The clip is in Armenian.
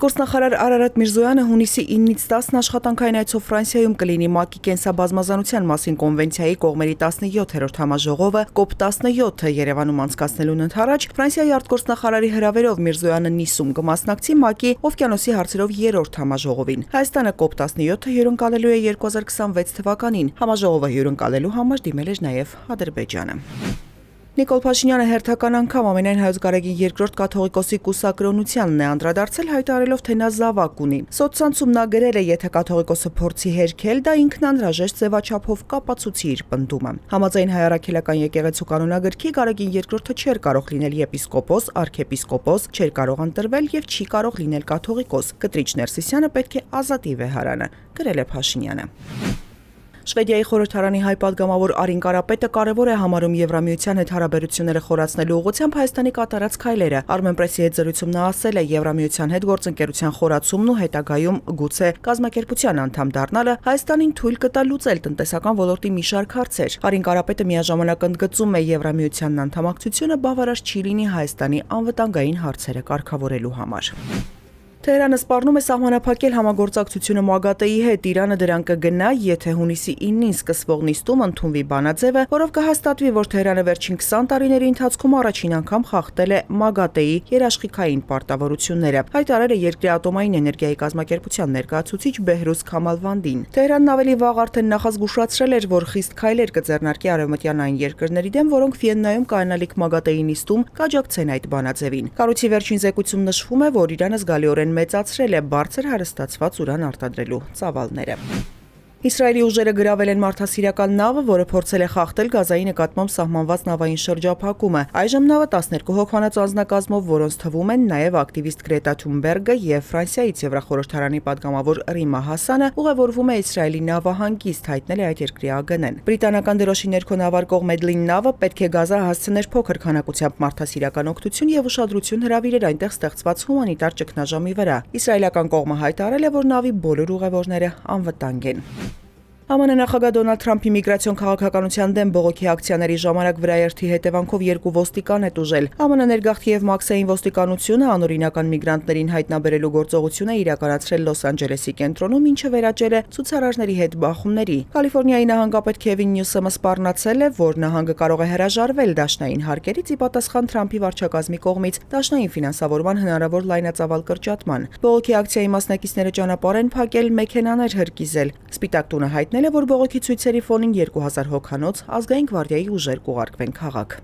Արտգործնախարար Արարատ Միրզոյանը հունիսի 9-ից 10 աշխատանքային այցով Ֆրանսիայում կլինի ՄԱԿ-ի կենսաբազմազանության մասին կոնվենցիայի կողմերի 17-րդ համաժողովը COP17-ը Երևանում անցկացնելուն ընդառաջ Ֆրանսիայի արտգործնախարարի հրավերով Միրզոյանը Նիսում կմասնակցի ՄԱԿ-ի օվկիանոսի հարցերով 3-րդ համաժողովին։ Հայաստանը COP17-ը հյուրընկալելու է 2026 թվականին։ Համաժողովը հյուրընկալելու համար դիմել էր նաև Ադրբեջանը։ Նիկոլ Փաշինյանը հերթական անգամ ամենայն հայոց Գարեգին II կաթողիկոսի կուսակրոնությանն է անդրադարձել, հայտարարելով, թե նա զավակ ունի։ Սոցցանցում նա գրել է, եթե կաթողիկոսը փորձի հերքել, դա ինքն անհրաժեշտ ձևաչափով կապացուցի իր պնդումը։ Համաձայն հայ առաքելական եկեղեցու կանոնագրքի Գարեգին II-ը չէր կարող լինել եպիսկոպոս, արքեպիսկոպոս, չէր կարող ընտրվել եւ չի կարող լինել կաթողիկոս։ Կտրիչ Ներսիսյանը պետք է ազատի վեհարանը, գրել է Փաշինյանը։ Շվեդիայի խորհրդարանի հայ պատգամավոր Արին Կարապետը կարևոր է համարում Եվրամիության հետ հարաբերությունները խորացնելու ուղղությամբ Հայաստանի կատարած քայլերը։ Armenpress-ի հետ զրույցում նա ասել է, Եվրամիության հետ գործընկերության խորացումն ու հետագայում գուցե կազմակերպության անդամ դառնալը Հայաստանին թույլ կտա լուծել տնտեսական ոլորտի մի շարք հարցեր։ Արին Կարապետը միաժամանակ ընդգծում է Եվրամիությանն անդամակցությունը բավարար չի լինի Հայաստանի անվտանգային հարցերը կարգավորելու համար։ Թեհրանը սպառնում է սահմանափակել համագործակցությունը ՄԱԳԱՏԷ-ի հետ, Իրանը դրան կգնա, եթե հունիսի 9-ին սկսվող նիստում ընդունվի բանաձևը, որով կհաստատվի, որ Թեհրանը վերջին 20 տարիների ընթացքում առաջին անգամ խախտել է ՄԱԳԱՏԷ-ի երաշխիքային պարտավորությունները, հայտարարել է երկրի ատոմային էներգիայի կազմակերպության ներկայացուցիչ Բեհրուզ Քամալվանդին։ Թեհրանն ավելի վաղ արդեն նախազգուշացրել էր, որ խիստ քայլեր կձեռնարկի արևմտյան այն երկրների դեմ, որոնք Վիեննայում կայանալիք ՄԱԳԱՏԷ-ի նիստում կաջակցեն այդ բանաձևին։ Կառույցի վերջին զեկույցում նշվում է, որ Իրանը զգալիորեն մեծացրել է բարձր հարստացված ուրան արտադրելու ծավալները։ Իսրայելի ուժերը գրավել են մարդասիրական նավը, որը փորձել է խախտել Գազայի նկատմամբ սահմանված նավային շրջափակումը։ Այժմ նավը 12 հոգանոց անձնակազմով, որոնց թվում են նաև ակտիվիստ Գրետա Թունբերգը եւ Ֆրանսիայից Եվրախորհրդարանի падգամավոր Ռիմա Հասանը, ուղևորվում է Իսրայելի նավահանգիստ, հայտնել է այդ երկրի ԱԳՆ-ն։ Բրիտանական դրոշի ներքո նավարկող Մեդլին նավը պետք է Գազա հասցներ փոքր քանակությամբ մարդասիրական օգնություն եւ ուշադրություն հրավիրել այնտեղ ստեղծված հումանիտար ճգնաժամի վրա։ Իսրայելական կողմը հայտարարել է, որ նավի բոլոր ուղևորները անվտանգ են։ ԱՄՆ նախագահ Դոնալդ Թրամփի միգրացիոն քաղաքականության դեմ բողոքի ակցիաների ժամանակ վրաերթի հետևանքով 2 ոստիկան է տուժել։ ԱՄՆ ներգաղթի եւ Մաքսային ոստիկանությունը անօրինական միգրանտներին հայտնաբերելու գործողություն է իրականացրել Լոս Անջելեսի կենտրոնում, ինչը վերաճել է ցուցարարների հետ բախումների։ Կալիֆոռնիայի նահանգապետ Քևին Նյուսեմը սպառնացել է, որ նահանգը կարող է հրաժարվել դաշնային հարկերից ի պատասխան Թրամփի վարչակազմի կողմից դաշնային ֆինանսավորման հնարավոր լայնածավալ կրճատման։ Բողոքի ակցիայի մասնակիցները ճանապարհ են փակել, մեքենաներ հրկիզել։ Սպիտակ տունը հայտնել է, որ բողոքի ցույցերի ֆոնին 2000 հոգանոց ազգային գվարդիայի ուժեր կուղարկվեն քաղաք։